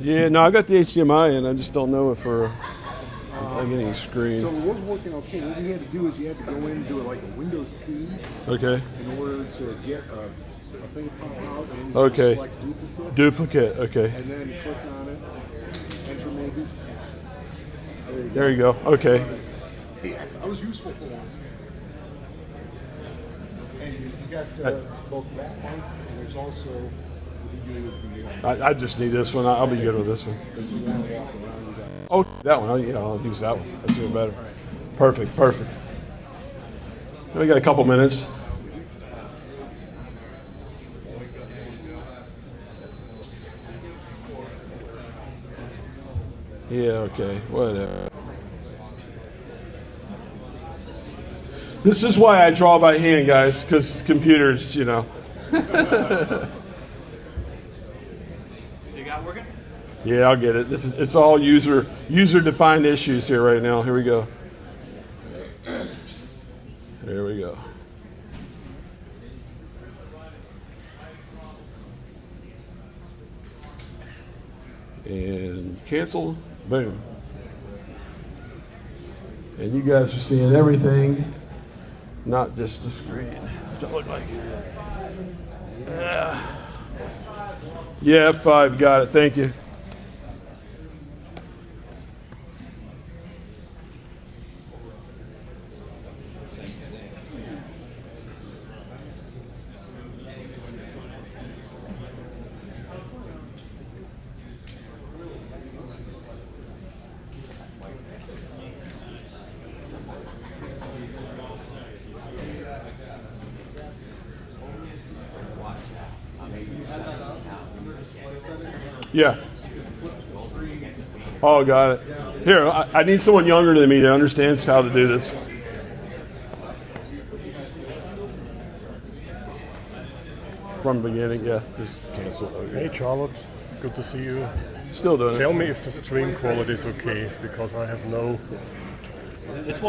Yeah, no, I got the HDMI in. I just don't know if we're getting a screen. So it was working okay. What we had to do is you had to go in and do like a Windows P. Okay. In order to get a thing pop out and okay. select duplicate. Duplicate, okay. And then click on it, enter maybe. There you go. Okay. Yeah, that was useful for once. And you got both that one, and there's also I just need this one. I'll be good with this one. Oh, that one. Yeah, I'll use that one. That's even better. Perfect, perfect. We got a couple minutes. Yeah, okay, whatever. This is why I draw by hand, guys, because computers, you know. You got working? Yeah, I'll get it. It's all user-defined issues here right now. Here we go. There we go. And cancel. Boom. And you guys are seeing everything, not just the screen. What's it look like? Yeah, F5, got it. Thank you. Yeah. Oh, got it. Here, I need someone younger than me that understands how to do this. From the beginning, yeah. Just cancel. Okay. Hey, Charlotte. Good to see you. Still doing it. Tell me if the stream quality is okay, because I have no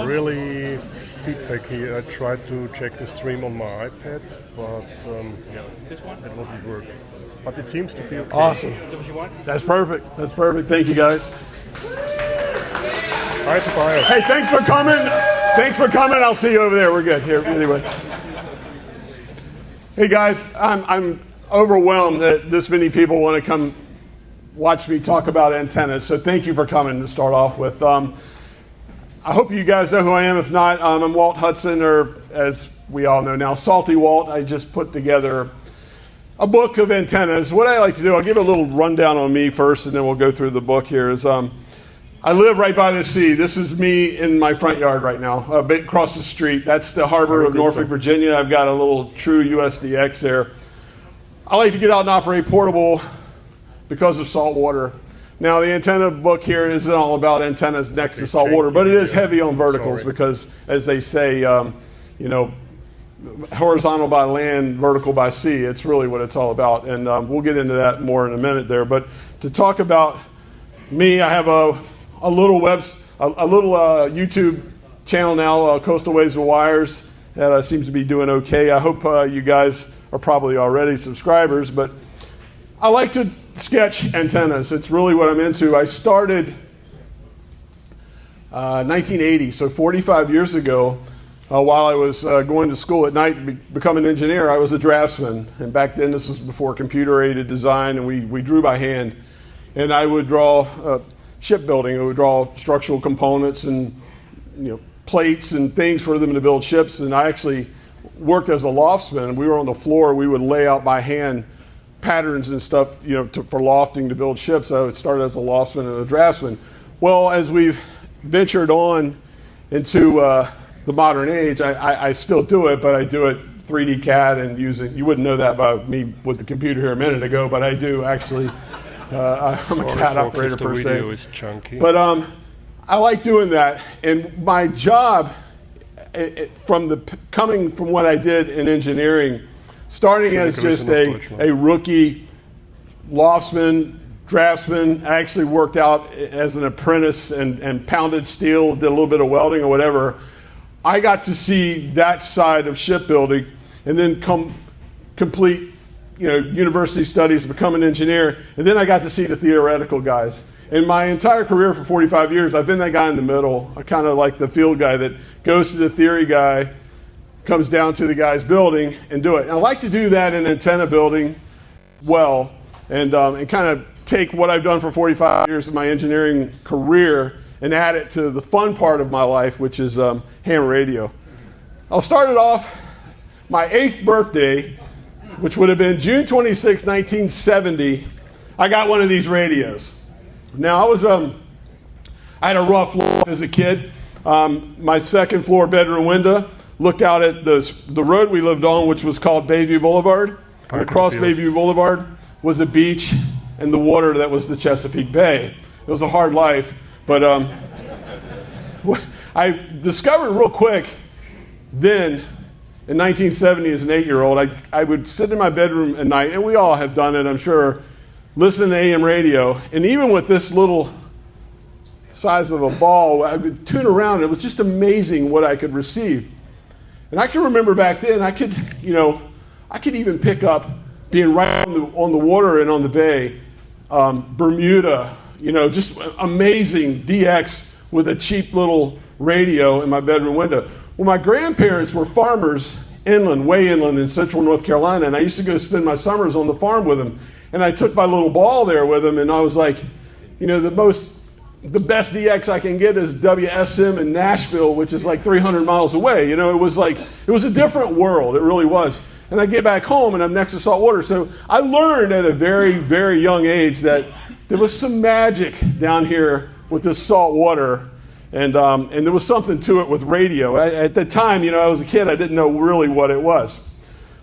really feedback here. I tried to check the stream on my iPad, but yeah, it wasn't working. But it seems to be okay. Awesome. Is that what you want? That's perfect. That's perfect. Thank you, guys. Hi, Tobias. Hey, thanks for coming. Thanks for coming. I'll see you over there. We're good. Here, anyway. Hey, guys, I'm overwhelmed that this many people want to come watch me talk about antennas. So thank you for coming to start off with. I hope you guys know who I am. If not, I'm Walt Hudson, or as we all know now, Salty Walt. I just put together a book of antennas. What I like to do, I'll give a little rundown on me first, and then we'll go through the book here. I live right by the sea. This is me in my front yard right now, a bit across the street. That's the harbor of Norfolk, Virginia. I've got a little true USDX there. I like to get out and operate portable because of salt water. Now, the antenna book here isn't all about antennas next to salt water, but it is heavy on verticals because, as they say, you know, horizontal by land, vertical by sea. It's really what it's all about, and we'll get into that more in a minute there. But to talk about me, I have a little YouTube channel now, Coastal Waves and Wires, that seems to be doing okay. I hope you guys are probably already subscribers, but I like to sketch antennas. It's really what I'm into. I started 1980, so 45 years ago. While I was going to school at night to become an engineer, I was a draftsman. And back then, this was before computer-aided design, and we drew by hand. And I would draw shipbuilding. I would draw structural components and plates and things for them to build ships. And I actually worked as a loftsman. We were on the floor. We would lay out by hand patterns and stuff, for lofting to build ships. I would start as a loftsman and a draftsman. Well, as we've ventured on into the modern age, I still do it, but I do it 3D CAD and using, you wouldn't know that by me with the computer here a minute ago, but I do actually, I'm a CAD operator per se. Video is chunky. But I like doing that, and my job, coming from what I did in engineering, starting as just a rookie loftsman, draftsman, I actually worked out as an apprentice and pounded steel, did a little bit of welding or whatever. I got to see that side of shipbuilding and then complete university studies, become an engineer, and then I got to see the theoretical guys. In my entire career for 45 years, I've been that guy in the middle. I kind of like the field guy that goes to the theory guy, comes down to the guy's building and do it. And I like to do that in antenna building well, and kind of take what I've done for 45 years of my engineering career and add it to the fun part of my life, which is ham radio. I'll start it off my 8th birthday, which would have been June 26, 1970. I got one of these radios. Now I had a rough life as a kid. My second floor bedroom window looked out at the road we lived on, which was called Bayview Boulevard. And across Bayview Boulevard was a beach and the water that was the Chesapeake Bay. It was a hard life, but I discovered real quick then, in 1970 as an 8-year-old, I would sit in my bedroom at night, and we all have done it, I'm sure, listen to AM radio, and even with this little size of a ball, I would tune around, and it was just amazing what I could receive. And I can remember back then, I could even pick up being right on the water and on the bay, Bermuda, just amazing DX with a cheap little radio in my bedroom window. Well, my grandparents were farmers inland, way inland in central North Carolina, and I used to go spend my summers on the farm with them. And I took my little ball there with them, and I was like, the best DX I can get is WSM in Nashville, which is like 300 miles away. It was a different world. It really was. And I get back home, and I'm next to salt water. So I learned at a very, very young age that there was some magic down here with this salt water. And there was something to it with radio. At the time, I was a kid, I didn't know really what it was.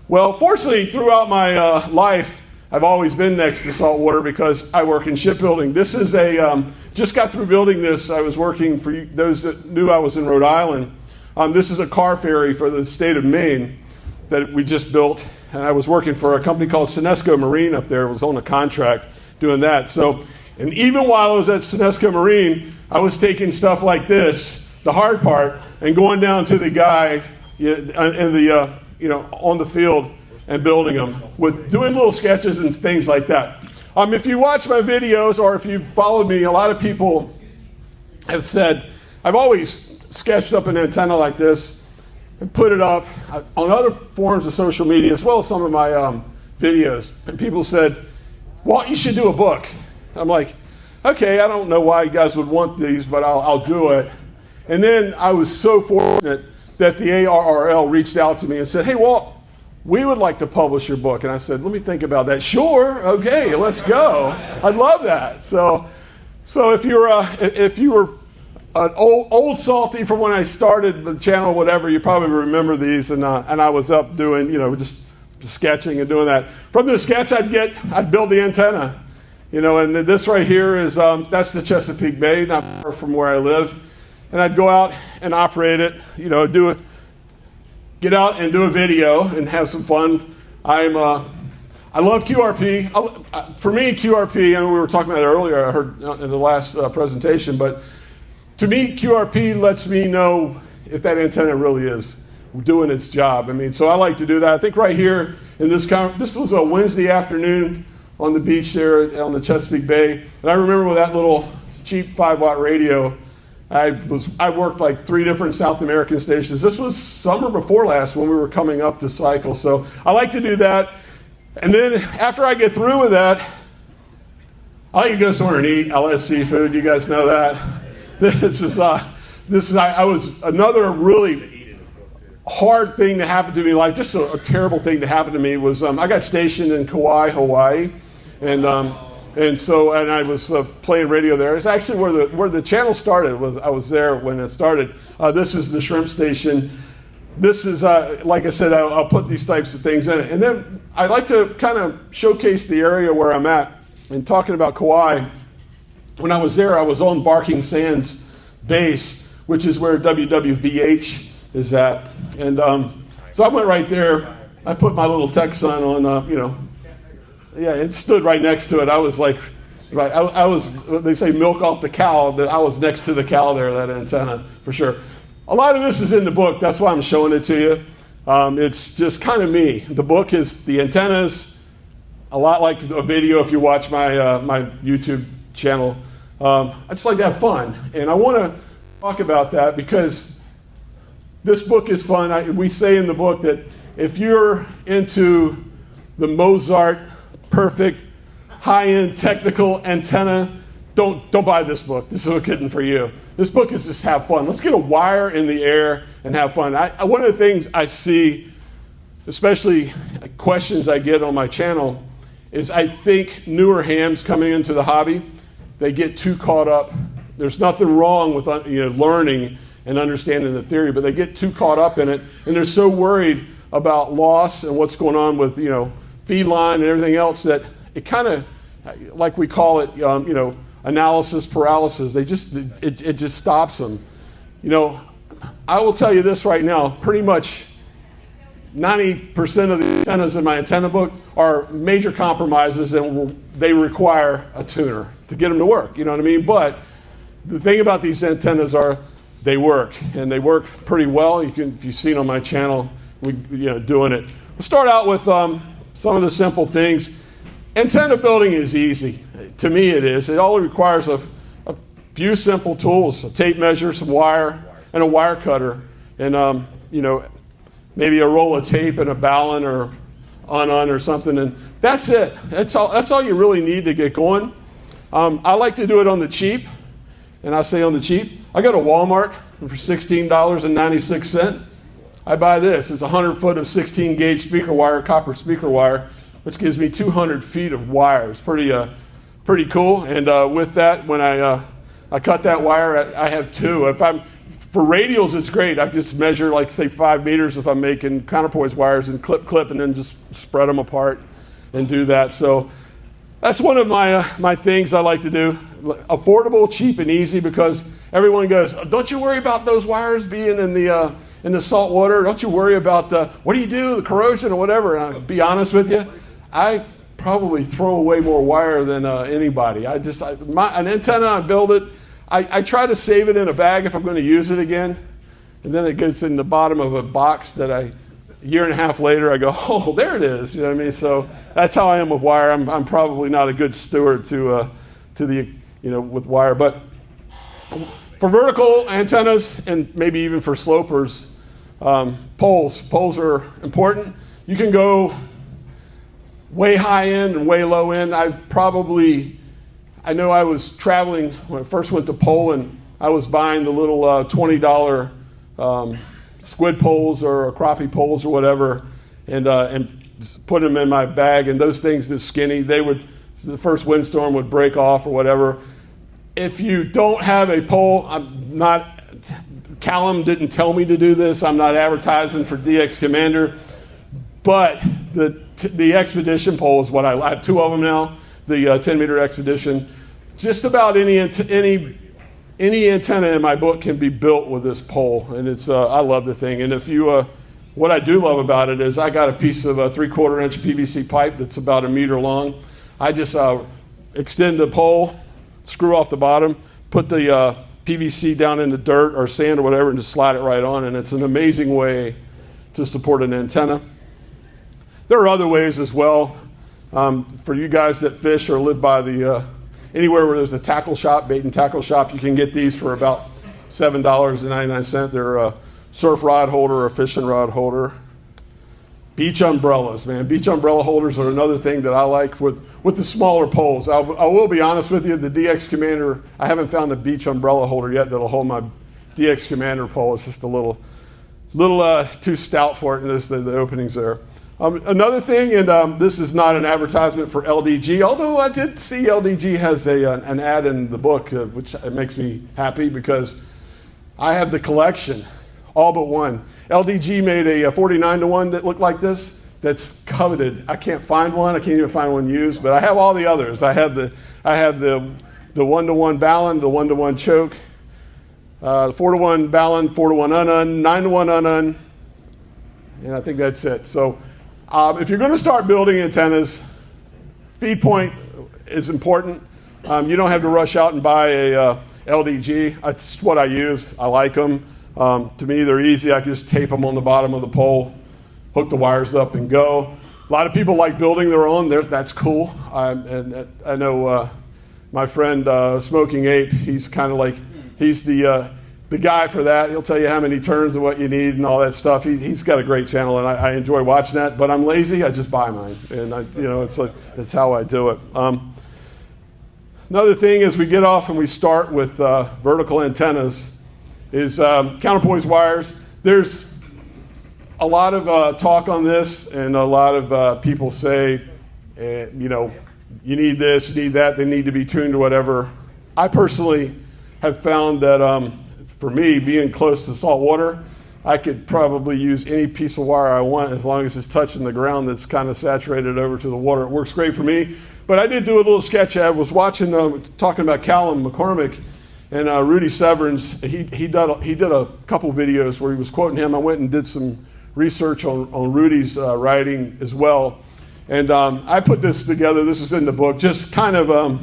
Well, fortunately, throughout my life, I've always been next to salt water because I work in shipbuilding. This is just got through building this. I was working, for those that knew I was in Rhode Island, this is a car ferry for the state of Maine that we just built. And I was working for a company called Senesco Marine up there. I was on a contract doing that. And even while I was at Senesco Marine, I was taking stuff like this, the hard part, and going down to the guy on the field and building them, with doing little sketches and things like that. If you watch my videos or if you've followed me, a lot of people have said, I've always sketched up an antenna like this and put it up on other forms of social media as well as some of my videos. And people said, Walt, you should do a book. I'm like, okay, I don't know why you guys would want these, but I'll do it. And then I was so fortunate that the ARRL reached out to me and said, hey, Walt, we would like to publish your book. And I said, let me think about that. Sure, okay, let's go. I'd love that. So if you were an old salty from when I started the channel, whatever, you probably remember these. And I was up doing, just sketching and doing that. From the sketch I'd build the antenna. And this right here is, that's the Chesapeake Bay, not far from where I live. And I'd go out and operate it, get out and do a video and have some fun. I love QRP. For me, QRP, and we were talking about it earlier, I heard in the last presentation, but to me, QRP lets me know if that antenna really is doing its job. So I like to do that. I think right here in this was a Wednesday afternoon on the beach there on the Chesapeake Bay. And I remember with that little cheap 5-watt radio, I worked like 3 different South American stations. This was summer before last when we were coming up the cycle. So I like to do that. And then after I get through with that, I like to go somewhere and eat. I love seafood. You guys know that. I was another really hard thing to happen to me, like just a terrible thing to happen to me was I got stationed in Kauai, Hawaii. And I was playing radio there. It's actually where the channel started. I was there when it started. This is the shrimp station. This is, like I said, I'll put these types of things in it. And then I like to kind of showcase the area where I'm at. And talking about Kauai, when I was there, I was on Barking Sands base, which is where WWVH is at. And so I went right there. I put my little Texan on, yeah, it stood right next to it. I was like, right, I was, they say milk off the cow, but I was next to the cow there, that antenna, for sure. A lot of this is in the book. That's why I'm showing it to you. It's just kind of me. The book is the antennas, a lot like a video if you watch my, my YouTube channel. I just like to have fun. And I want to talk about that because this book is fun. We say in the book that if you're into the Mozart perfect high-end technical antenna, don't buy this book. This isn't kidding for you. This book is just have fun. Let's get a wire in the air and have fun. One of the things I see, especially questions I get on my channel, is I think newer hams coming into the hobby, they get too caught up. There's nothing wrong with learning and understanding the theory, but they get too caught up in it, and they're so worried about loss and what's going on with feed line and everything else that it kind of, like we call it, analysis paralysis. It just stops them. I will tell you this right now. Pretty much 90% of the antennas in my antenna book are major compromises, and they require a tuner to get them to work. You know what I mean? But the thing about these antennas are they work, and they work pretty well. If you've seen on my channel, doing it. We'll start out with some of the simple things. Antenna building is easy. To me, it is. It only requires a few simple tools: a tape measure, some wire, and a wire cutter, and maybe a roll of tape and a balun or on or something, and that's it. That's all you really need to get going. I like to do it on the cheap, and I say on the cheap. I go to Walmart for $16.96. I buy this. It's 100 foot of 16 gauge speaker wire, copper speaker wire, which gives me 200 feet of wire. It's pretty cool. And with that, when I cut that wire, I have two. For radials, it's great. I just measure, like, say, 5 meters if I'm making counterpoise wires, and clip, and then just spread them apart and do that. So that's one of my things I like to do. Affordable, cheap, and easy, because everyone goes, don't you worry about those wires being in the salt water? Don't you worry about what do you do, the corrosion or whatever? And I'll be honest with you, I probably throw away more wire than anybody. An antenna, I build it. I try to save it in a bag if I'm going to use it again, and then it gets in the bottom of a box that a year and a half later I go, oh, there it is. You know what I mean? So that's how I am with wire. I'm probably not a good steward to the with wire, but for vertical antennas and maybe even for slopers, poles are important. You can go way high end and way low end. I know I was traveling when I first went to Poland. I was buying the little $20 squid poles or crappie poles or whatever, and put them in my bag. And those things, this skinny, the first windstorm would break off or whatever. If you don't have a pole, Callum didn't tell me to do this. I'm not advertising for DX Commander, but the Expedition pole is what I have two of them now. The 10-meter Expedition. Just about any antenna in my book can be built with this pole, and it's I love the thing. And if you, what I do love about it is I got a piece of 3/4 inch PVC pipe that's about 1 meter long. I just extend the pole, screw off the bottom, put the PVC down in the dirt or sand or whatever, and just slide it right on. And it's an amazing way to support an antenna. There are other ways as well. For you guys that fish or live by anywhere where there's a tackle shop, bait and tackle shop, you can get these for about $7.99. They're a surf rod holder or a fishing rod holder. Beach umbrellas, man. Beach umbrella holders are another thing that I like with the smaller poles. I will be honest with you, the DX Commander, I haven't found a beach umbrella holder yet that'll hold my DX Commander pole. It's just a little too stout for it, and there's the openings there. Another thing, and this is not an advertisement for LDG, although I did see LDG has an ad in the book, which makes me happy because I have the collection, all but one. LDG made a 49-to-1 that looked like this. That's coveted. I can't find one. I can't even find one used, but I have all the others. I have the 1-to-1 balun, the 1-to-1 choke, the 4-to-1 balun, 4-to-1 unun, 9-to-1 unun, and I think that's it. So if you're going to start building antennas, feed point is important. You don't have to rush out and buy a LDG. That's what I use. I like them. To me, they're easy. I can just tape them on the bottom of the pole, hook the wires up, and go. A lot of people like building their own. That's cool. And I know my friend Smoking Ape. He's kind of like he's the guy for that. He'll tell you how many turns and what you need and all that stuff. He's got a great channel, and I enjoy watching that. But I'm lazy. I just buy mine, and it's how I do it. Another thing as we get off and we start with vertical antennas is counterpoise wires. There's a lot of talk on this, and a lot of people say, you need this, you need that, they need to be tuned or whatever. I personally have found that for me, being close to salt water, I could probably use any piece of wire I want as long as it's touching the ground that's kind of saturated over to the water. It works great for me. But I did do a little sketch. I was watching, talking about Callum McCormick and Rudy Severns. He did a couple videos where he was quoting him. I went and did some research on Rudy's writing as well. And I put this together. This is in the book. Just kind of a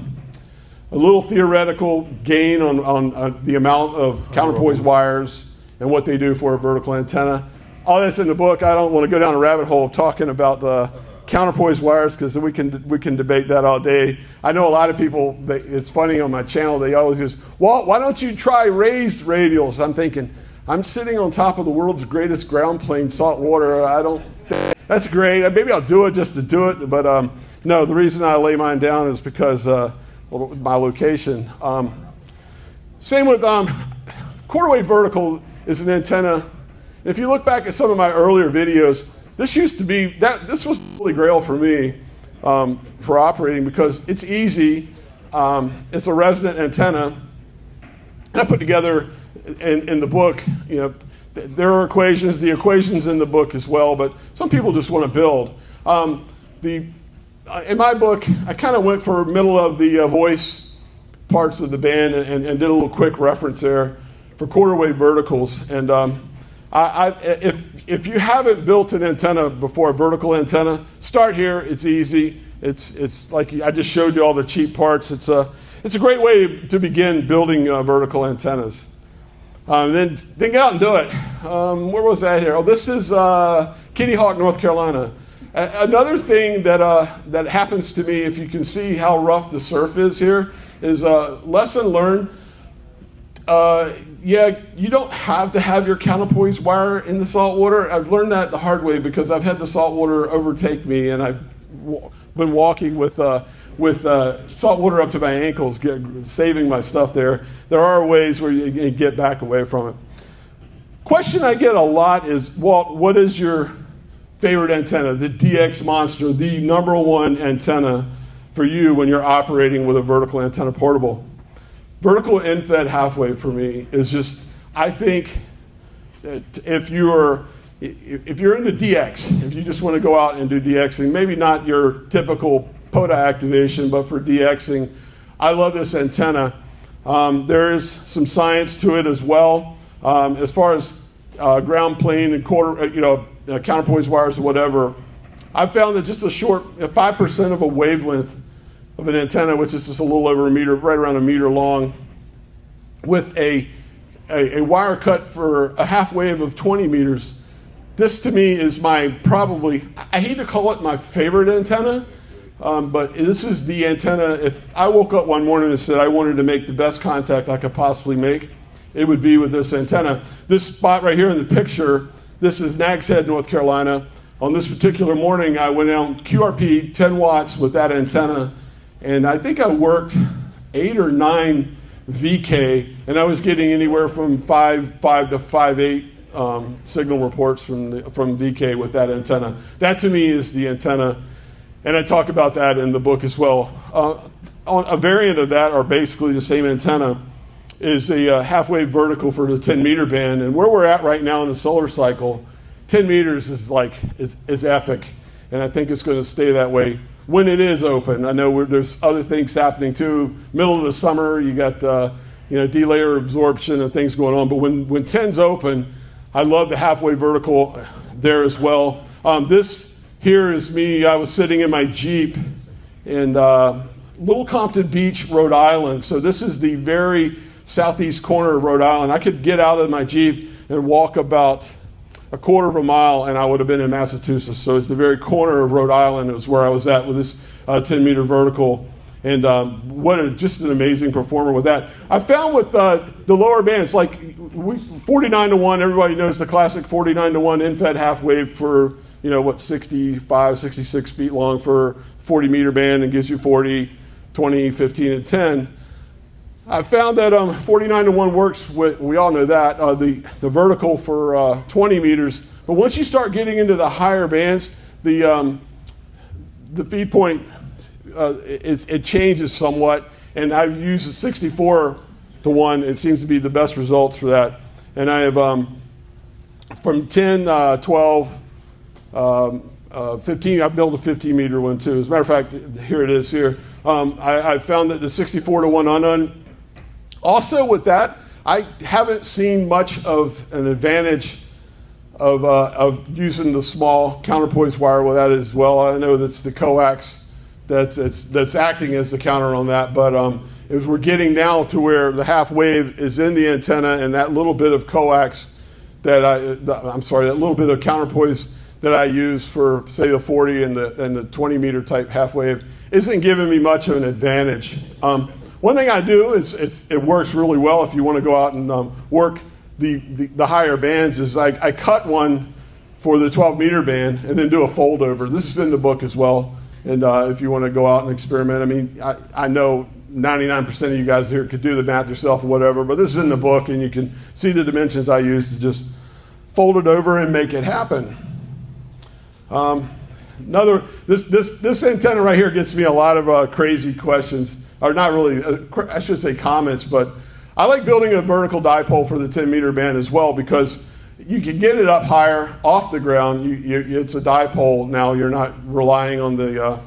little theoretical gain on the amount of counterpoise wires and what they do for a vertical antenna. All that's in the book. I don't want to go down a rabbit hole of talking about the counterpoise wires because we can debate that all day. I know a lot of people, it's funny on my channel, they always use, Walt, why don't you try raised radials? I'm thinking, I'm sitting on top of the world's greatest ground plane, salt water. I don't think that's great. Maybe I'll do it just to do it, but no, the reason I lay mine down is because my location. Same with quarter wave vertical is an antenna. If you look back at some of my earlier videos, this used to be, this was the holy grail for me for operating because it's easy. It's a resonant antenna. And I put together in the book, there are equations, the equations in the book as well, but some people just want to build. In my book, I kind of went for middle of the voice parts of the band and did a little quick reference there for quarter wave verticals. And if you haven't built an antenna before, a vertical antenna, start here. It's easy. It's like I just showed you all the cheap parts. It's a great way to begin building vertical antennas. Then get out and do it. Where was that here? Oh, this is Kitty Hawk, North Carolina. Another thing that happens to me, if you can see how rough the surf is here, is lesson learned. You don't have to have your counterpoise wire in the salt water. I've learned that the hard way because I've had the salt water overtake me, and I've been walking with salt water up to my ankles, saving my stuff there. There are ways where you can get back away from it. Question I get a lot is, Walt, what is your favorite antenna, the DX Monster, the number one antenna for you when you're operating with a vertical antenna portable? Vertical end-fed half-wave for me is just, I think that if you're into DX, if you just want to go out and do DXing, maybe not your typical POTA activation, but for DXing, I love this antenna. There is some science to it as well. As far as ground plane and counterpoise wires or whatever, I've found that just a short 5% of a wavelength of an antenna, which is just a little over a meter, right around a meter long, with a wire cut for a half wave of 20 meters. This to me is I hate to call it my favorite antenna, but this is the antenna. If I woke up one morning and said I wanted to make the best contact I could possibly make, it would be with this antenna. This spot right here in the picture, this is Nags Head, North Carolina. On this particular morning, I went out QRP 10 watts with that antenna, and I think I worked 8 or 9 VK, and I was getting anywhere from 5 to 5.8 signal reports from VK with that antenna. That to me is the antenna, and I talk about that in the book as well. On a variant of that, or basically the same antenna, is a half-wave vertical for the 10-meter band, and where we're at right now in the solar cycle, 10 meters is epic, and I think it's going to stay that way when it is open. I know there's other things happening too. Middle of the summer, you got delayer absorption and things going on. But when 10's open, I love the halfway vertical there as well. This here is me. I was sitting in my Jeep in Little Compton Beach, Rhode Island. So this is the very southeast corner of Rhode Island. I could get out of my Jeep and walk about a quarter of a mile and I would have been in Massachusetts. So it's the very corner of Rhode Island. It was where I was at with this 10-meter vertical. And just an amazing performer with that. I found with the lower bands, like 49-1, everybody knows the classic 49-1 in-fed half wave for, 65, 66 feet long for 40-meter band and gives you 40, 20, 15, and 10. I found that 49-1 works with, we all know that, the vertical for 20 meters. But once you start getting into the higher bands, the feed point, it changes somewhat. And I've used a 64-1. It seems to be the best results for that. And I have from 10, 12, 15, I've built a 15-meter one too. As a matter of fact, here it is here. I found that the 64-1 unun. Also with that, I haven't seen much of an advantage of using the small counterpoise wire with that as well. I know that's the coax that's acting as the counter on that, but as we're getting now to where the half wave is in the antenna and that little bit of coax that that little bit of counterpoise that I use for, say, the 40 and the 20-meter type half wave isn't giving me much of an advantage. One thing I do is it works really well if you want to go out and work the higher bands is I cut one for the 12-meter band and then do a fold over. This is in the book as well. And if you want to go out and experiment, I mean, I know 99% of you guys here could do the math yourself or whatever, but this is in the book and you can see the dimensions I use to just fold it over and make it happen. This antenna right here gets me a lot of crazy questions. Or not really, I should say comments, but I like building a vertical dipole for the 10-meter band as well because you can get it up higher off the ground. It's a dipole now. You're not relying on the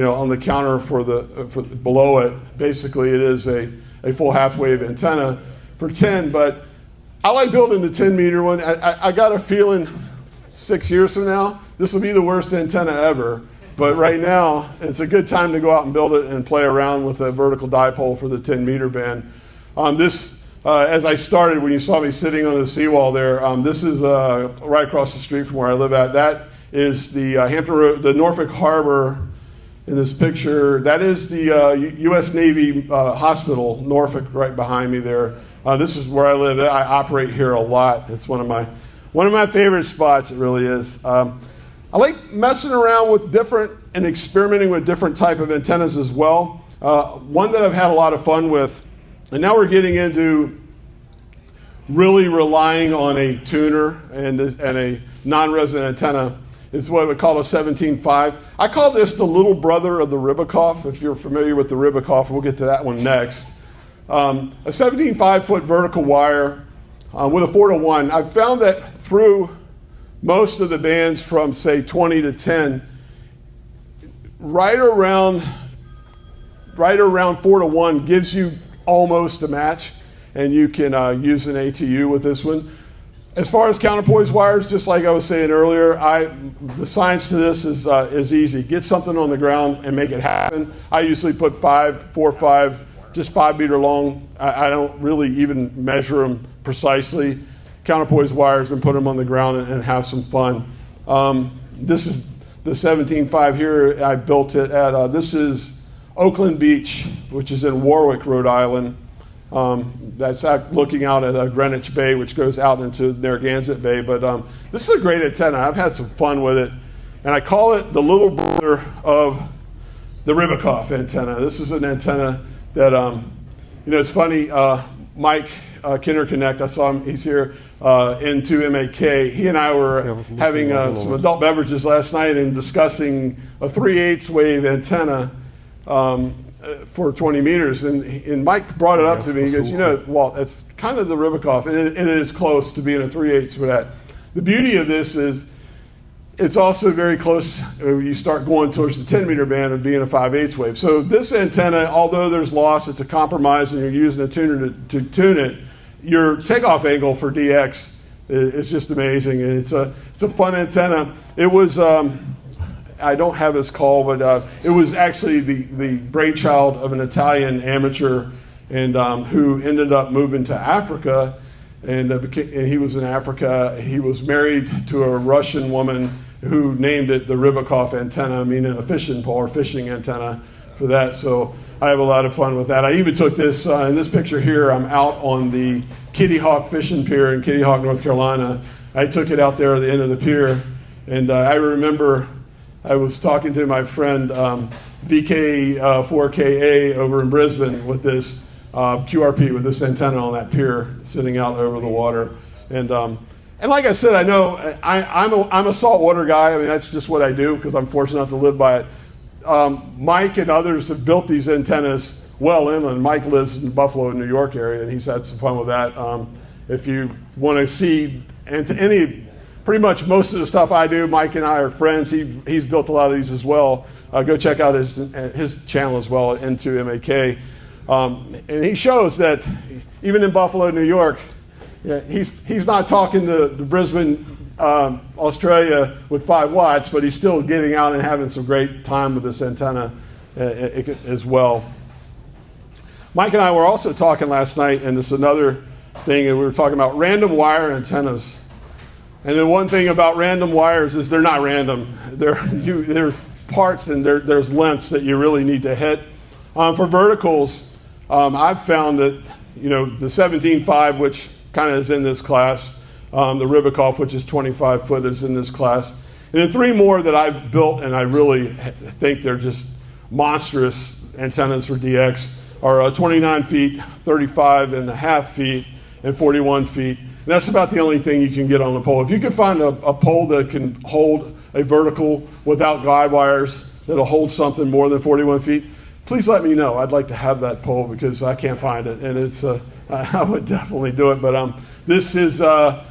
on the counter for below it. Basically, it is a full half-wave antenna for 10. But I like building the 10-meter one. I got a feeling 6 years from now this will be the worst antenna ever. But right now, it's a good time to go out and build it and play around with a vertical dipole for the 10-meter band. As I started, when you saw me sitting on the seawall there, this is right across the street from where I live at. That is the Hampton Road, the Norfolk Harbor in this picture. That is the U.S. Navy Hospital, Norfolk, right behind me there. This is where I live. I operate here a lot. It's one of my favorite spots. It really is. I like messing around with different and experimenting with different type of antennas as well. One that I've had a lot of fun with, and now we're getting into really relying on a tuner and a non-resident antenna, is what we call a 17.5. I call this the little brother of the Rybakov, if you're familiar with the Rybakov. We'll get to that one next. A 17.5-foot vertical wire with a 4-to-1. I've found that through most of the bands from, say, 20 to 10, right around 4-to-1 gives you almost a match, and you can use an ATU with this one. As far as counterpoise wires, just like I was saying earlier, the science to this is easy. Get something on the ground and make it happen. I usually put 4 or 5, just 5-meter long. I don't really even measure them precisely. Counterpoise wires and put them on the ground and have some fun. This is the 17.5 here. I built it at, this is Oakland Beach, which is in Warwick, Rhode Island. That's looking out at Greenwich Bay, which goes out into Narragansett Bay. But this is a great antenna. I've had some fun with it. And I call it the little brother of the Rybakov antenna. This is an antenna that, it's funny, Mike Kinderconnect, I saw him, he's here, into MAK. He and I were having some adult beverages last night and discussing a 3/8 wave antenna for 20 meters. And Mike brought it up to me. He goes, Walt, it's kind of the Rybakov, and it is close to being a 3/8 for that. The beauty of this is it's also very close when you start going towards the 10-meter band of being a 5/8 wave. So this antenna, although there's loss, it's a compromise, and you're using a tuner to tune it, your takeoff angle for DX is just amazing, and it's a fun antenna. It was I don't have his call, but it was actually the brainchild of an Italian amateur, and who ended up moving to Africa and he was in Africa. He was married to a Russian woman who named it the Rybakov antenna, meaning a fishing pole or fishing antenna for that. So I have a lot of fun with that. I even took this, in this picture here, I'm out on the Kitty Hawk fishing pier in Kitty Hawk, North Carolina. I took it out there at the end of the pier, and I remember I was talking to my friend K4OGO over in Brisbane with this QRP, with this antenna on that pier sitting out over the water. And like I said, I know I'm a saltwater guy. I mean, that's just what I do because I'm fortunate enough to live by it. Mike and others have built these antennas well inland. Mike lives in the Buffalo, New York area, and he's had some fun with that. If you want to see pretty much most of the stuff I do, Mike and I are friends. He's built a lot of these as well. Go check out his channel as well, Into MAK. And he shows that even in Buffalo, New York, he's not talking to Brisbane, Australia with 5 watts, but he's still getting out and having some great time with this antenna as well. Mike and I were also talking last night, and this is another thing, and we were talking about random wire antennas. And the one thing about random wires is they're not random. They're parts and there's lengths that you really need to hit. For verticals, I've found that the 17.5, which kind of is in this class, the Rybakov, which is 25 foot, is in this class. And then 3 more that I've built, and I really think they're just monstrous antennas for DX, are 29 feet, 35.5 feet, and 41 feet. And that's about the only thing you can get on a pole. If you can find a pole that can hold a vertical without guide wires, that'll hold something more than 41 feet, please let me know. I'd like to have that pole because I can't find it, and I would definitely do it. But this is I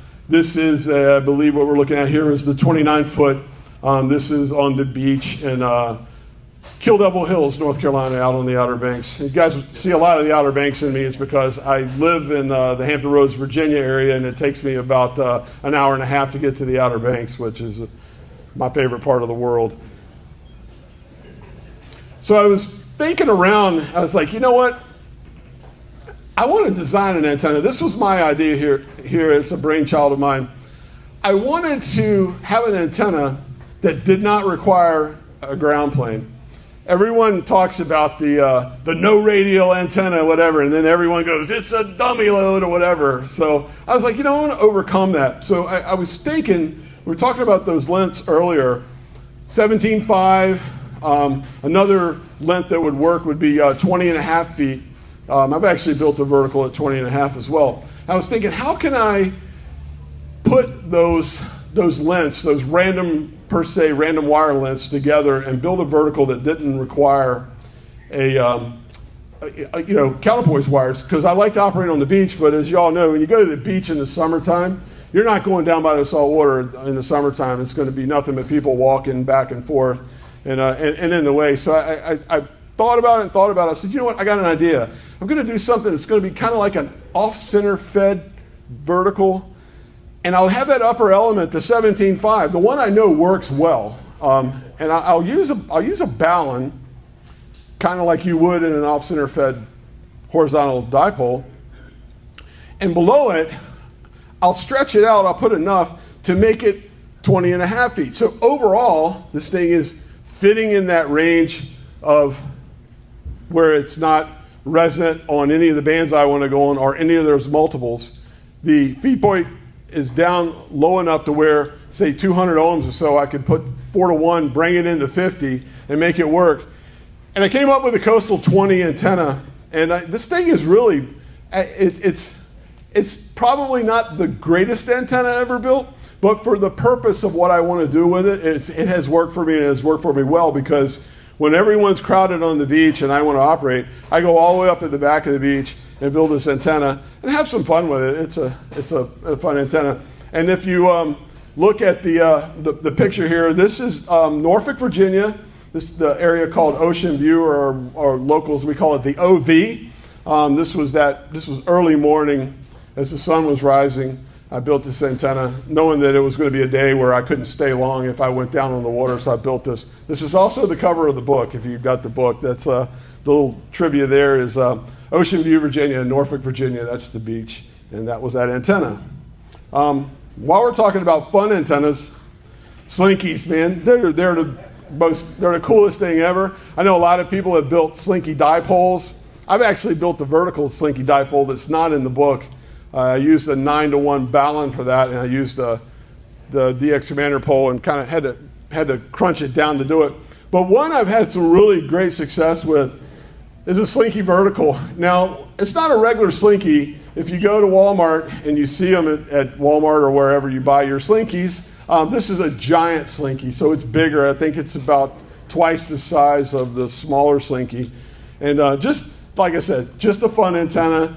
believe what we're looking at here is the 29 foot. This is on the beach in Kill Devil Hills, North Carolina, out on the Outer Banks. You guys see a lot of the Outer Banks in me. It's because I live in the Hampton Roads, Virginia area, and it takes me about an hour and a half to get to the Outer Banks, which is my favorite part of the world. So I was thinking around, I was like, you know what? I want to design an antenna. This was my idea here. It's a brainchild of mine. I wanted to have an antenna that did not require a ground plane. Everyone talks about the no radial antenna, whatever, and then everyone goes, it's a dummy load or whatever. So I was like, I want to overcome that. So I was thinking, we were talking about those lengths earlier, 17.5, another length that would work would be 20.5 feet. I've actually built a vertical at 20.5 as well. I was thinking, how can I put those lengths, those random wire lengths together and build a vertical that didn't require counterpoise wires? Because I like to operate on the beach, but as you all know, when you go to the beach in the summertime, you're not going down by the salt water in the summertime. It's going to be nothing but people walking back and forth and in the way. So I thought about it. I said, you know what? I got an idea. I'm going to do something that's going to be kind of like an off-center fed vertical. And I'll have that upper element, the 17.5, the one I know works well. And I'll use a ballon, kind of like you would in an off-center fed horizontal dipole. And below it, I'll stretch it out. I'll put enough to make it 20.5 feet. So overall, this thing is fitting in that range of where it's not resonant on any of the bands I want to go on or any of those multiples. The feed point is down low enough to where, say, 200 ohms or so, I could put 4-to-1, bring it into 50, and make it work. And I came up with a Coastal 20 antenna, and this thing is really, it's probably not the greatest antenna ever built, but for the purpose of what I want to do with it, it has worked for me, and it has worked for me well, because when everyone's crowded on the beach and I want to operate, I go all the way up to the back of the beach and build this antenna and have some fun with it. It's a fun antenna. And if you look at the picture here, this is Norfolk, Virginia. This is the area called Ocean View, or locals, we call it the OV. This was early morning as the sun was rising. I built this antenna knowing that it was going to be a day where I couldn't stay long if I went down on the water, so I built this. This is also the cover of the book, if you've got the book. That's the little trivia there is Ocean View, Virginia, and Norfolk, Virginia. That's the beach. And that was that antenna. While we're talking about fun antennas, slinkies, man, they're the coolest thing ever. I know a lot of people have built slinky dipoles. I've actually built a vertical slinky dipole that's not in the book. I used a 9-to-1 balun for that, and I used the DX Commander pole and kind of had to crunch it down to do it. But one I've had some really great success with is a slinky vertical. Now, it's not a regular slinky. If you go to Walmart and you see them at Walmart or wherever you buy your slinkies, this is a giant slinky, so it's bigger. I think it's about twice the size of the smaller slinky. And just like I said, just a fun antenna,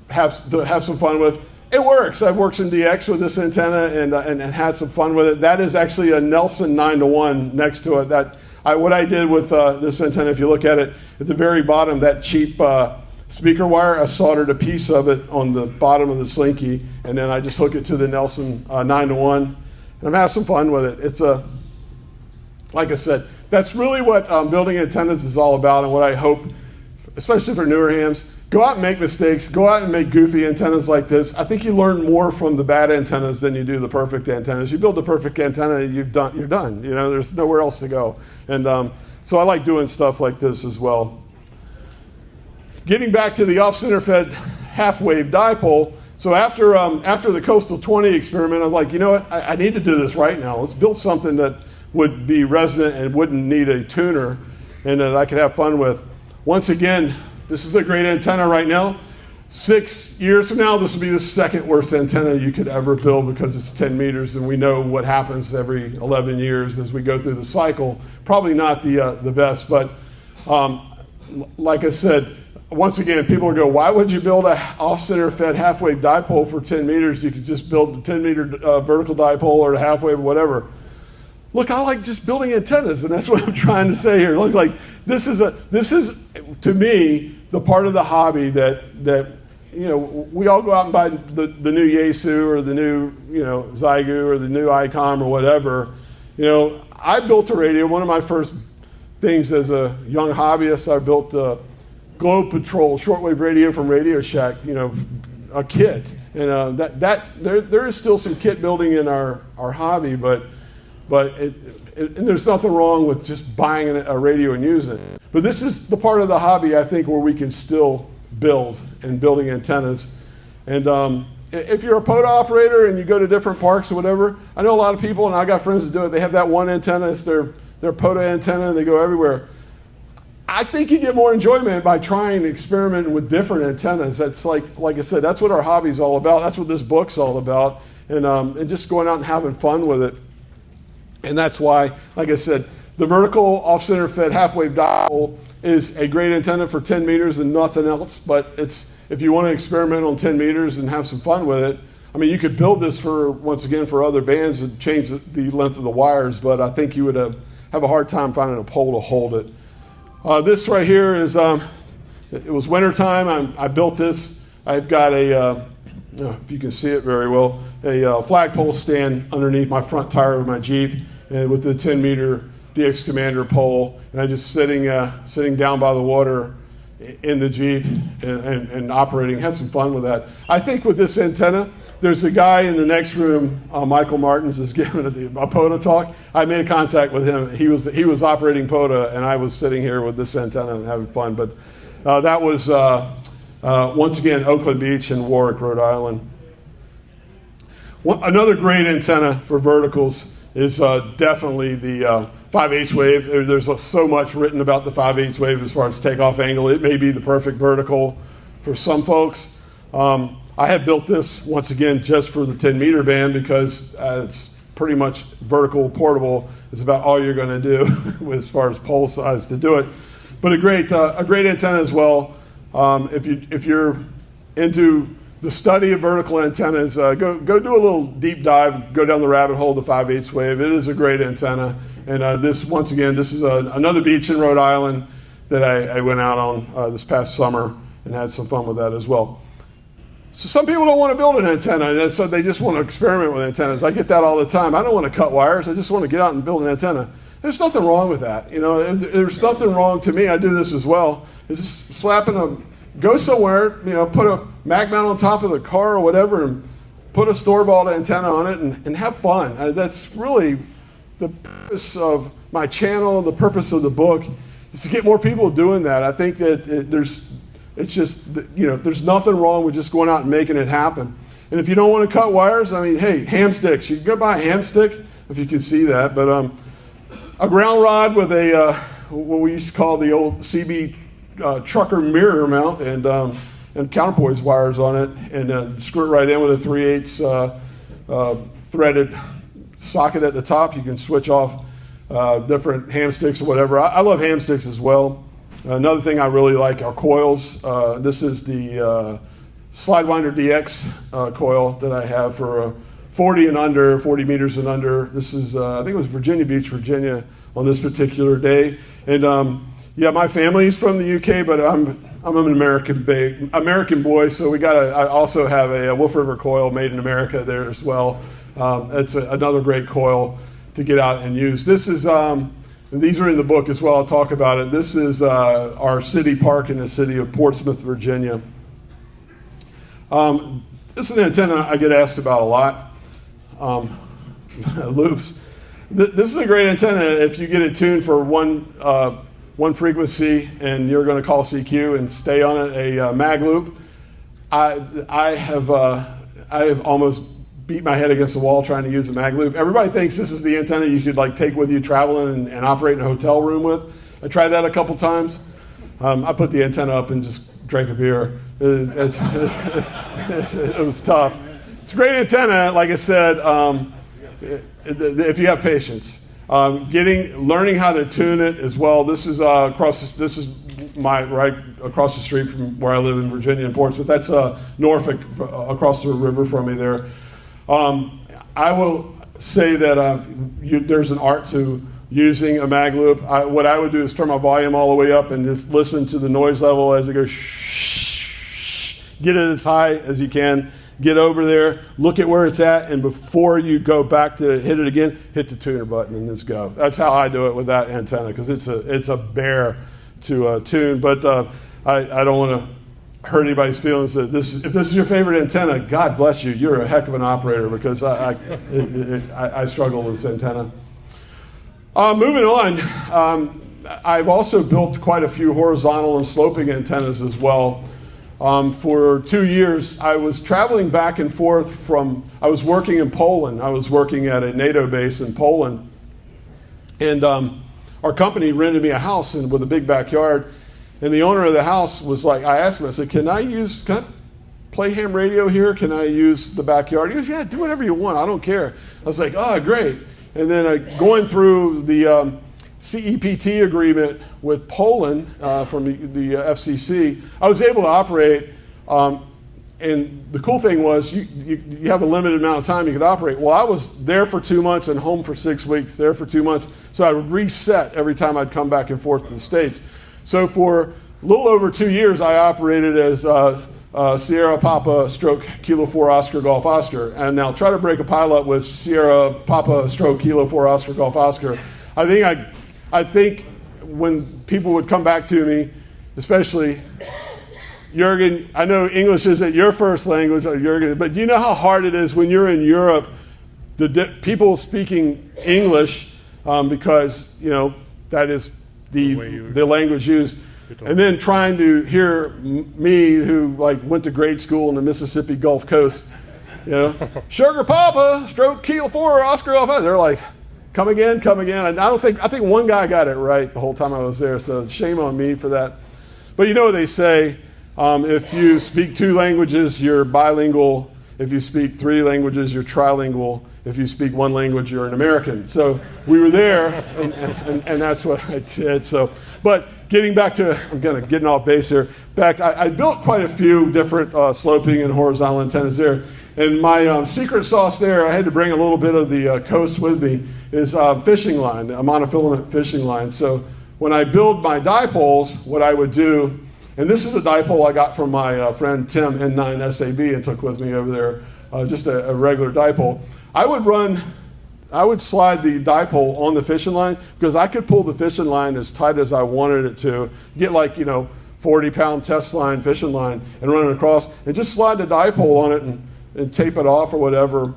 have some fun with. It works. I've worked some DX with this antenna and had some fun with it. That is actually a Nelson 9-to-1 next to it. What I did with this antenna, if you look at it, at the very bottom, that cheap speaker wire, I soldered a piece of it on the bottom of the slinky, and then I just hook it to the Nelson 9-to-1, and I'm having some fun with it. It's like I said, that's really what building antennas is all about, and what I hope, especially for newer hams, go out and make mistakes, go out and make goofy antennas like this. I think you learn more from the bad antennas than you do the perfect antennas. You build the perfect antenna, you're done. You know, there's nowhere else to go. And so I like doing stuff like this as well. Getting back to the off-center fed half-wave dipole, so after the Coastal 20 experiment, I was like, you know what, I need to do this right now. Let's build something that would be resonant and wouldn't need a tuner and that I could have fun with. Once again, this is a great antenna right now. 6 years from now, this will be the second worst antenna you could ever build because it's 10 meters, and we know what happens every 11 years as we go through the cycle. Probably not the best, but like I said, once again, people will go, why would you build a off-center fed half-wave dipole for 10 meters? You could just build the 10-meter vertical dipole or a half-wave or whatever. Look, I like just building antennas, and that's what I'm trying to say here. Look, like this is to me the part of the hobby that you know, we all go out and buy the new Yaesu or the new, you know, Zygu or the new ICOM or whatever. You know, I built a radio. One of my first things as a young hobbyist, I built a Globe Patrol shortwave radio from Radio Shack, you know, a kit. And there is still some kit building in our hobby, but and there's nothing wrong with just buying a radio and using it. But this is the part of the hobby, I think, where we can still build and building antennas. And if you're a POTA operator and you go to different parks or whatever, I know a lot of people, and I got friends that do it, they have that one antenna, it's their POTA antenna, and they go everywhere. I think you get more enjoyment by trying and experimenting with different antennas. That's like I said, that's what our hobby's all about. That's what this book's all about. And just going out and having fun with it. And that's why, like I said, the vertical off-center fed half-wave dipole is a great antenna for 10 meters and nothing else. But if you want to experiment on 10 meters and have some fun with it, I mean, you could build this once again, for other bands and change the length of the wires, but I think you would have a hard time finding a pole to hold it. This right here is, it was wintertime. I built this. I've got if you can see it very well, a flagpole stand underneath my front tire of my Jeep, and with the 10-meter DX Commander pole, and I'm just sitting down by the water in the Jeep and operating. Had some fun with that. I think with this antenna, there's a guy in the next room, Michael Martins, is giving a POTA talk. I made contact with him. He was operating POTA, and I was sitting here with this antenna and having fun. But that was once again Oakland Beach and Warwick, Rhode Island. Another great antenna for verticals is definitely the 5/8 wave. There's so much written about the 5/8 wave as far as takeoff angle. It may be the perfect vertical for some folks. I have built this, once again, just for the 10-meter band because it's pretty much vertical, portable. It's about all you're going to do as far as pole size to do it. But a great antenna as well. If you're into the study of vertical antennas, go do a little deep dive, go down the rabbit hole of the 5/8 wave. It is a great antenna. And this, once again, this is another beach in Rhode Island that I went out on this past summer and had some fun with that as well. So some people don't want to build an antenna, so they just want to experiment with antennas. I get that all the time. I don't want to cut wires. I just want to get out and build an antenna. There's nothing wrong with that. You know, there's nothing wrong to me. I do this as well. It's just slapping go somewhere, put a mag mount on top of the car or whatever, and put a store-bought antenna on it and have fun. That's really the purpose of my channel, the purpose of the book, is to get more people doing that. I think that there's nothing wrong with just going out and making it happen. And if you don't want to cut wires, I mean, hey, ham sticks. You can go buy a ham stick if you can see that. But a ground rod with a what we used to call the old CB trucker mirror mount and counterpoise wires on it, and screw it right in with a 3/8 threaded socket at the top. You can switch off different ham sticks or whatever. I love ham sticks as well. Another thing I really like are coils. This is the Slidewinder DX coil that I have for 40 and under, 40 meters and under. This is, I think it was Virginia Beach, Virginia on this particular day. And my family's from the UK, but I'm an American boy, so I also have a Wolf River coil made in America there as well. It's another great coil to get out and use. This is, and these are in the book as well, I'll talk about it. This is our city park in the city of Portsmouth, Virginia. This is an antenna I get asked about a lot. Loops. This is a great antenna if you get it tuned for one frequency and you're going to call CQ and stay on it, a mag loop. I have almost beat my head against the wall trying to use a mag loop. Everybody thinks this is the antenna you could take with you traveling and operate in a hotel room with. I tried that a couple times. I put the antenna up and just drank a beer. It was tough. It's a great antenna, like I said, if you have patience. Learning how to tune it as well. This is right across the street from where I live in Virginia in Portsmouth. That's Norfolk, across the river from me there. I will say that there's an art to using a mag loop. What I would do is turn my volume all the way up and just listen to the noise level as it goes shh. Get it as high as you can. Get over there, look at where it's at, and before you go back to hit it again, hit the tuner button and just go. That's how I do it with that antenna, because it's a bear to tune. But I don't want to hurt anybody's feelings. That if this is your favorite antenna, God bless you. You're a heck of an operator, because I struggle with this antenna. Moving on, I've also built quite a few horizontal and sloping antennas as well. For 2 years, I was traveling back and forth I was working in Poland. I was working at a NATO base in Poland. And our company rented me a house with a big backyard. And the owner of the house was like, I asked him, I said, can I play ham radio here? Can I use the backyard? He goes, yeah, do whatever you want. I don't care. I was like, oh, great. And then going through the CEPT agreement with Poland from the FCC, I was able to operate, and the cool thing was you have a limited amount of time you could operate. Well, I was there for 2 months and home for 6 weeks, there for 2 months, so I would reset every time I'd come back and forth to the States. So for a little over 2 years, I operated as Sierra Papa stroke Kilo 4 Oscar Golf Oscar, and now try to break a pilot with Sierra Papa stroke Kilo 4 Oscar Golf Oscar. I think when people would come back to me, especially Juergen, I know English isn't your first language, Juergen, but you know how hard it is when you're in Europe, people speaking English, because that is the language used, and then trying to hear me, who went to grade school in the Mississippi Gulf Coast, Sugar Papa stroke Kilo 4 Oscar Golf Oscar. They're like, Come again. And I think one guy got it right the whole time I was there, so shame on me for that. But you know what they say, if you speak 2 languages, you're bilingual. If you speak 3 languages, you're trilingual. If you speak 1 language, you're an American. So we were there, and that's what I did. So, but getting back to, getting off base here. I built quite a few different sloping and horizontal antennas there. And my secret sauce there, I had to bring a little bit of the coast with me, is fishing line, a monofilament fishing line. So when I build my dipoles, what I would do, and this is a dipole I got from my friend Tim, N9 SAB, and took with me over there, just a regular dipole. I would slide the dipole on the fishing line, because I could pull the fishing line as tight as I wanted it to, get 40-pound test line, fishing line, and run it across, and just slide the dipole on it and tape it off or whatever,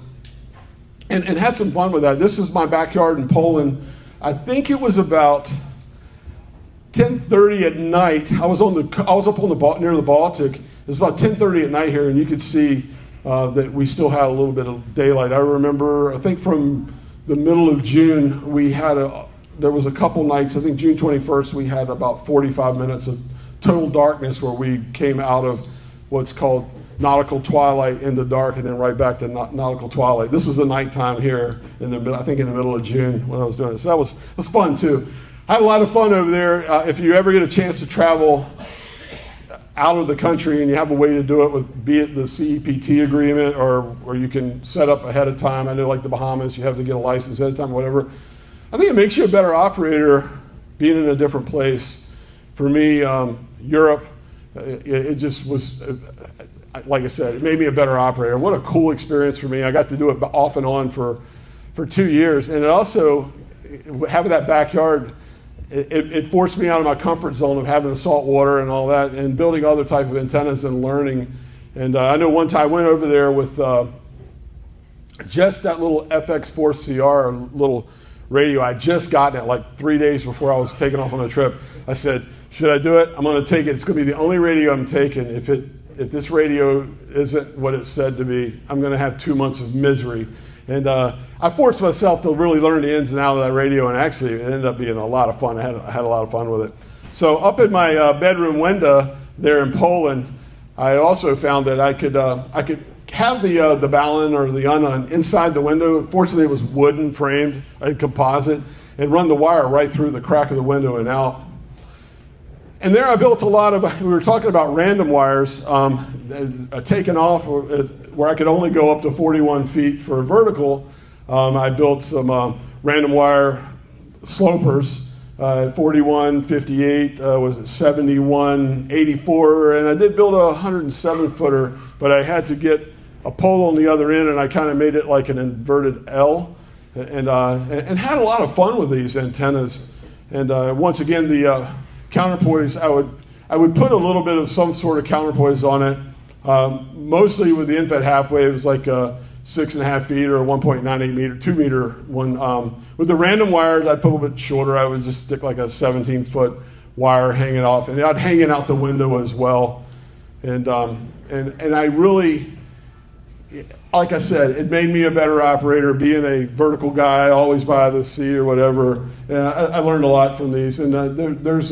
and had some fun with that. This is my backyard in Poland. I think it was about 10:30 at night. I was up on near the Baltic. It was about 10:30 at night here, and you could see that we still had a little bit of daylight. I remember, I think from the middle of June, there was a couple nights, I think June 21st, we had about 45 minutes of total darkness where we came out of what's called nautical twilight into dark and then right back to nautical twilight. This was the nighttime here I think in the middle of June when I was doing it. So that was fun too. I had a lot of fun over there. If you ever get a chance to travel out of the country and you have a way to do it with, be it the CEPT agreement or you can set up ahead of time. I know like the Bahamas, you have to get a license ahead of time, whatever. I think it makes you a better operator being in a different place. For me, Europe, it just was, like I said, it made me a better operator. What a cool experience for me. I got to do it off and on for 2 years. And it also, having that backyard, it forced me out of my comfort zone of having the salt water and all that and building other type of antennas and learning. And I know one time I went over there with just that little FX4CR little radio. I just gotten it like 3 days before I was taking off on the trip. I said, should I do it? I'm going to take it. It's going to be the only radio I'm taking. If this radio isn't what it's said to be, I'm going to have 2 months of misery. And I forced myself to really learn the ins and outs of that radio, and actually it ended up being a lot of fun. I had a lot of fun with it. So up in my bedroom window there in Poland, I also found that I could have the balun or the unun inside the window. Fortunately, it was wooden framed, composite, and run the wire right through the crack of the window and out. And there I built a lot of, we were talking about random wires, taken off where I could only go up to 41 feet for vertical. I built some random wire slopers, 41, 58, was it 71, 84, and I did build a 107 footer, but I had to get a pole on the other end, and I kind of made it like an inverted L, and had a lot of fun with these antennas. And once again, the counterpoise, I would put a little bit of some sort of counterpoise on it. Mostly with the infed half wave, it was like 6.5 feet or 1.98 meter, 2 meter one. With the random wires, I'd put a little bit shorter. I would just stick like a 17-foot wire hanging off, and I'd hang it out the window as well. And I really, like I said, it made me a better operator, being a vertical guy, always by the sea or whatever. I learned a lot from these, and there's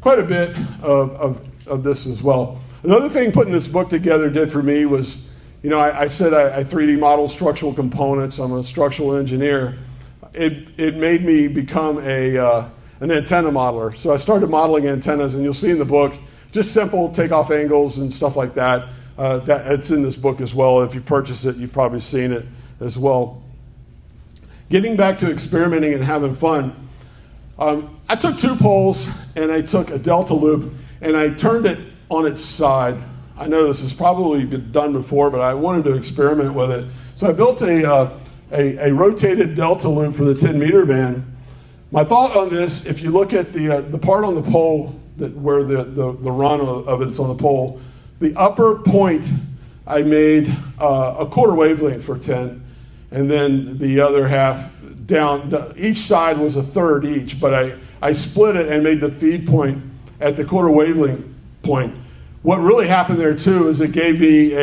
quite a bit of this as well. Another thing putting this book together did for me was, I said I 3D model structural components. I'm a structural engineer. It made me become an antenna modeler. So I started modeling antennas, and you'll see in the book, just simple takeoff angles and stuff like that. It's in this book as well. If you purchase it, you've probably seen it as well. Getting back to experimenting and having fun, I took 2 poles and I took a delta loop and I turned it on its side. I know this has probably been done before, but I wanted to experiment with it. So I built a rotated delta loop for the 10-meter band. My thought on this, if you look at the part on the pole where the run of it's on the pole, the upper point I made a quarter wavelength for 10, and then the other half down. Each side was a third each, but I split it and made the feed point at the quarter wavelength point. What really happened there too is it gave me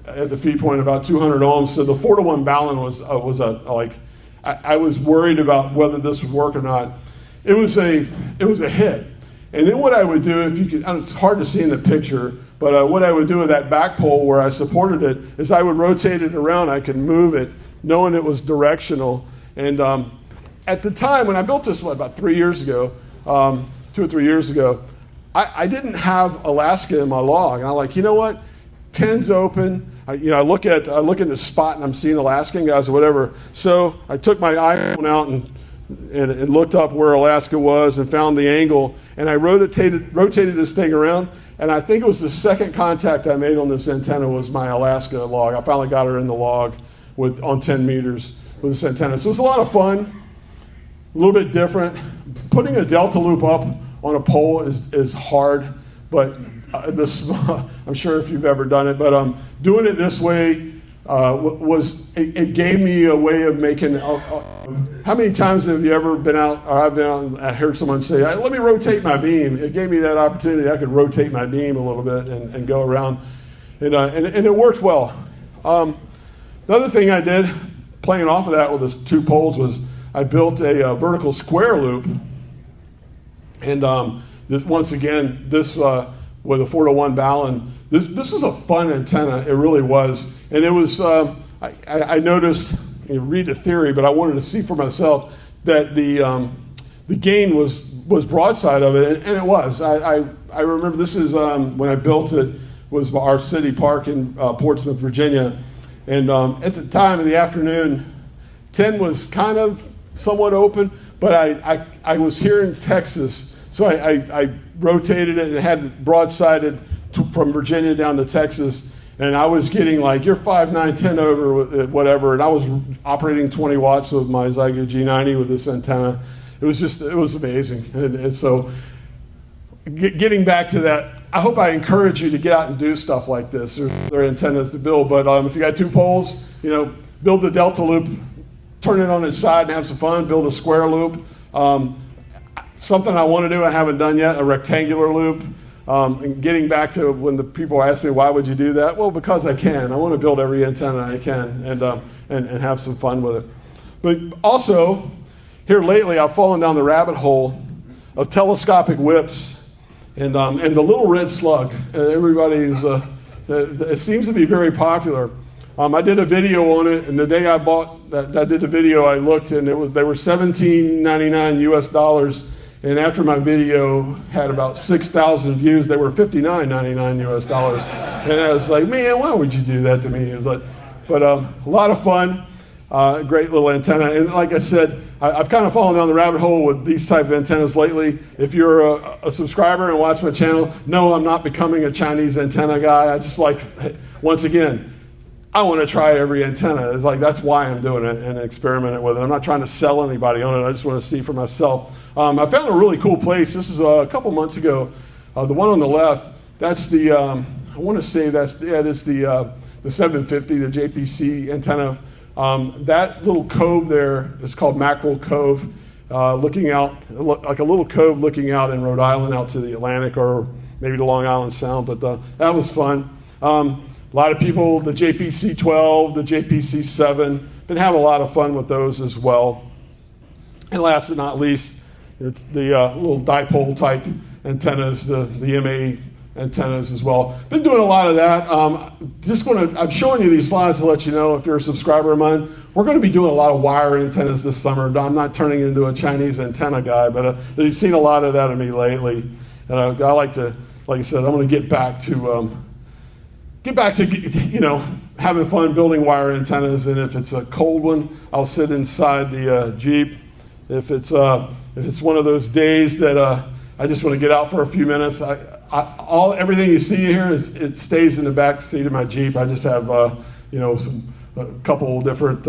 at the feed point about 200 ohms. So the 4-to-1 balun was I was worried about whether this would work or not. It was a hit. And then what I would do, if you could, it's hard to see in the picture, but what I would do with that back pole where I supported it is I would rotate it around. I could move it, knowing it was directional. And at the time when I built this, about 3 years ago, 2 or 3 years ago, I didn't have Alaska in my log. And I'm like, you know what? 10's open. I look in the spot and I'm seeing Alaskan guys or whatever. So I took my iPhone out and looked up where Alaska was and found the angle. And I rotated this thing around. And I think it was the second contact I made on this antenna was my Alaska log. I finally got her in the log on 10 meters with this antenna. So it was a lot of fun, a little bit different. Putting a delta loop up on a pole is hard, but this I'm sure if you've ever done it, but doing it this way it gave me a way of making. How many times have you ever been out, or I've been out and I heard someone say, let me rotate my beam. It gave me that opportunity. I could rotate my beam a little bit and go around, and it worked well. The other thing I did, playing off of that with the 2 poles, was I built a vertical square loop, and once again, this with a 4-to-1 Ballon, this was a fun antenna. It really was, and it was. I noticed. You read the theory, but I wanted to see for myself that the gain was broadside of it, and it was. I remember this is when I built it, was our city park in Portsmouth, Virginia, and at the time of the afternoon, 10 was kind of somewhat open, but I was here in Texas, so I rotated it and had it broadsided from Virginia down to Texas. And I was getting like, you're 5, 9, 10 over, whatever. And I was operating 20 watts with my Zygo G90 with this antenna. It was amazing. And so getting back to that, I hope I encourage you to get out and do stuff like this. There are antennas to build, but if you got 2 poles, build the delta loop, turn it on its side and have some fun, build a square loop. Something I want to do I haven't done yet, a rectangular loop. And getting back to when the people ask me, why would you do that? Well, because I can. I want to build every antenna I can and have some fun with it. But also, here lately, I've fallen down the rabbit hole of telescopic whips and the little red slug. Everybody's, it seems to be very popular. I did a video on it, and the day I did the video, I looked, and they were $17.99 US. And after my video had about 6,000 views, they were $59.99 US. And I was like, man, why would you do that to me? But a lot of fun, great little antenna. And like I said, I've kind of fallen down the rabbit hole with these type of antennas lately. If you're a subscriber and watch my channel, no, I'm not becoming a Chinese antenna guy. I just like, once again, I want to try every antenna. It's like, that's why I'm doing it and experimenting with it. I'm not trying to sell anybody on it. I just want to see for myself. I found a really cool place. This is a couple months ago. The one on the left, that's the, I want to say that's the 750, the JPC antenna. That little cove there is called Mackerel Cove, looking out, like a little cove looking out in Rhode Island out to the Atlantic or maybe the Long Island Sound, but that was fun. A lot of people, the JPC 12, the JPC 7, been having a lot of fun with those as well. And last but not least, it's the little dipole type antennas, the MA antennas as well. Been doing a lot of that. I'm showing you these slides to let you know if you're a subscriber of mine. We're going to be doing a lot of wire antennas this summer. I'm not turning into a Chinese antenna guy, but you've seen a lot of that of me lately. And I like to, like I said, I'm going to get back to having fun building wire antennas. And if it's a cold one, I'll sit inside the Jeep. If it's one of those days that I just want to get out for a few minutes, everything you see here it stays in the back seat of my Jeep. I just have a couple different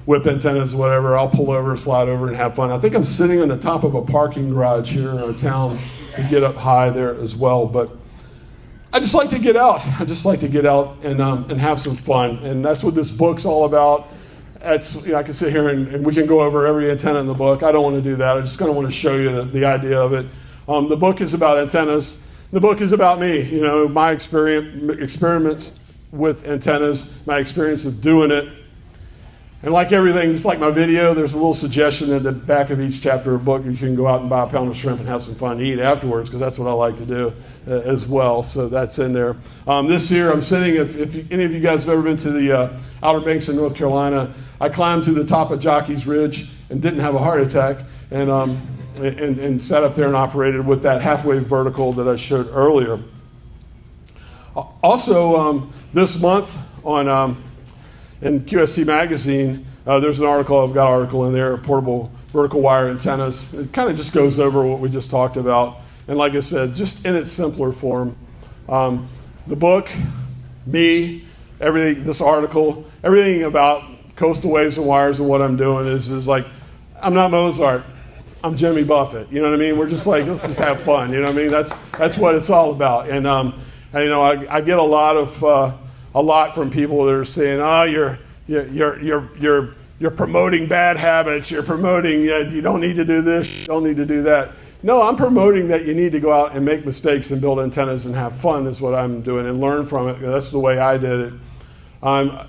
whip antennas, whatever. I'll pull over, slide over, and have fun. I think I'm sitting on the top of a parking garage here in our town to get up high there as well. But I just like to get out. I just like to get out and have some fun, and that's what this book's all about. I can sit here and we can go over every antenna in the book. I don't want to do that. I just kind of want to show you the idea of it. The book is about antennas. The book is about me, my experiments with antennas, my experience of doing it. And like everything, just like my video, there's a little suggestion at the back of each chapter of the book. You can go out and buy a pound of shrimp and have some fun and eat afterwards, because that's what I like to do as well. So that's in there. This year, I'm sitting, if any of you guys have ever been to the Outer Banks in North Carolina, I climbed to the top of Jockey's Ridge and didn't have a heart attack, and sat up there and operated with that half-wave vertical that I showed earlier. Also, this month in QST Magazine, there's an article, I've got an article in there, portable vertical wire antennas. It kind of just goes over what we just talked about. And like I said, just in its simpler form. The book, me, everything, this article, everything about coastal waves and wires and what I'm doing is like, I'm not Mozart. I'm Jimmy Buffett. You know what I mean? We're just like, let's just have fun. You know what I mean? That's what it's all about. And you know, I get a lot from people that are saying, oh, you're promoting bad habits. You're promoting you don't need to do this. You don't need to do that. No, I'm promoting that you need to go out and make mistakes and build antennas and have fun is what I'm doing, and learn from it. That's the way I did it.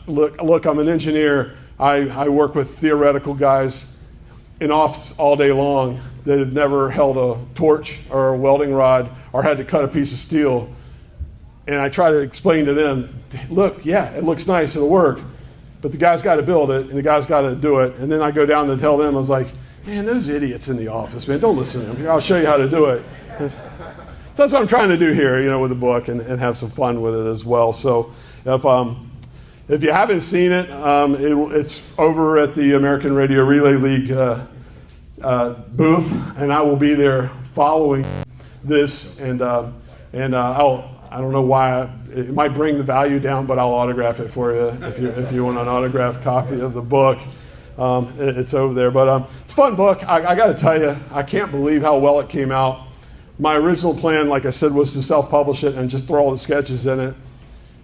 Look, I'm an engineer. I work with theoretical guys in office all day long that have never held a torch or a welding rod or had to cut a piece of steel. And I try to explain to them, look, yeah, it looks nice, it'll work, but the guy's got to build it and the guy's got to do it. And then I go down and tell them, I was like, man, those idiots in the office, man, don't listen to them. Here, I'll show you how to do it. So that's what I'm trying to do here, you know, with the book, and have some fun with it as well. So if you haven't seen it, it's over at the American Radio Relay League booth, and I will be there following this, and I don't know why it might bring the value down, but I'll autograph it for you if you want an autographed copy of the book. It's over there, but it's a fun book. I got to tell you, I can't believe how well it came out. My original plan, like I said, was to self-publish it and just throw all the sketches in it.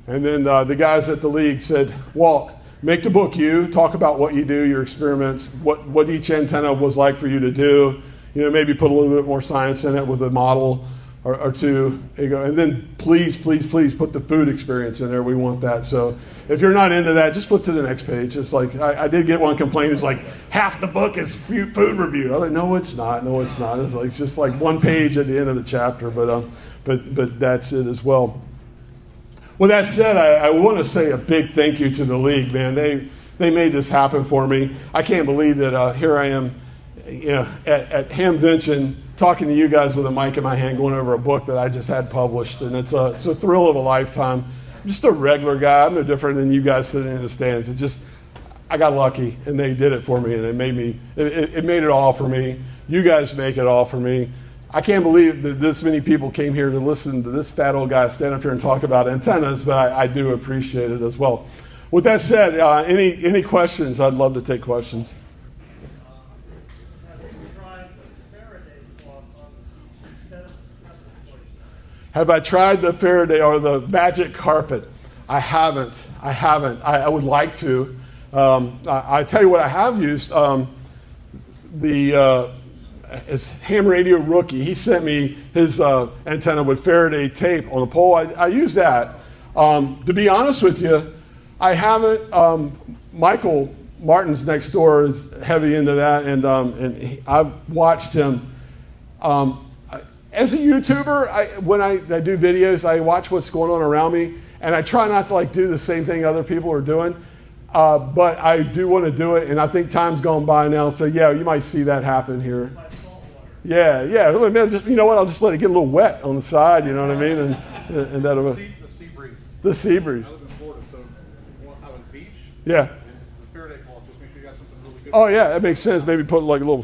And then the guys at the league said, Walt, make the book talk about what you do, your experiments, what each antenna was like for you to do. You know, maybe put a little bit more science in it with a model or two. There you go. And then please put the food experience in there. We want that. So if you're not into that, just flip to the next page. It's like, I did get one complaint. It's like, half the book is food review. I was like, no, it's not. It's like just like one page at the end of the chapter. But that's it as well. With that said, I want to say a big thank you to the league, man. They made this happen for me. I can't believe that here I am, you know, at Hamvention, talking to you guys with a mic in my hand, going over a book that I just had published, and it's a thrill of a lifetime. I'm just a regular guy. I'm no different than you guys sitting in the stands. I got lucky, and they did it for me, and it made it all for me. You guys make it all for me. I can't believe that this many people came here to listen to this fat old guy stand up here and talk about antennas, but I do appreciate it as well. With that said, any questions? I'd love to take questions. Have I tried the Faraday or the magic carpet? I haven't. I would like to. I tell you what I have used. It's Ham Radio Rookie. He sent me his antenna with Faraday tape on a pole. I use that. To be honest with you, I haven't. Michael Martin's next door is heavy into that, and I've watched him. As a YouTuber, when I do videos, I watch what's going on around me, and I try not to like do the same thing other people are doing. But I do want to do it, and I think time's gone by now, so yeah, you might see that happen here. Yeah. Man, just, you know what? I'll just let it get a little wet on the side. You know what I mean? And that'll. The sea breeze. The sea breeze. I live in Florida, so out on the beach. Yeah. The Faraday cloth, just make sure you got something really good. Oh yeah, that makes sense. Maybe put like a little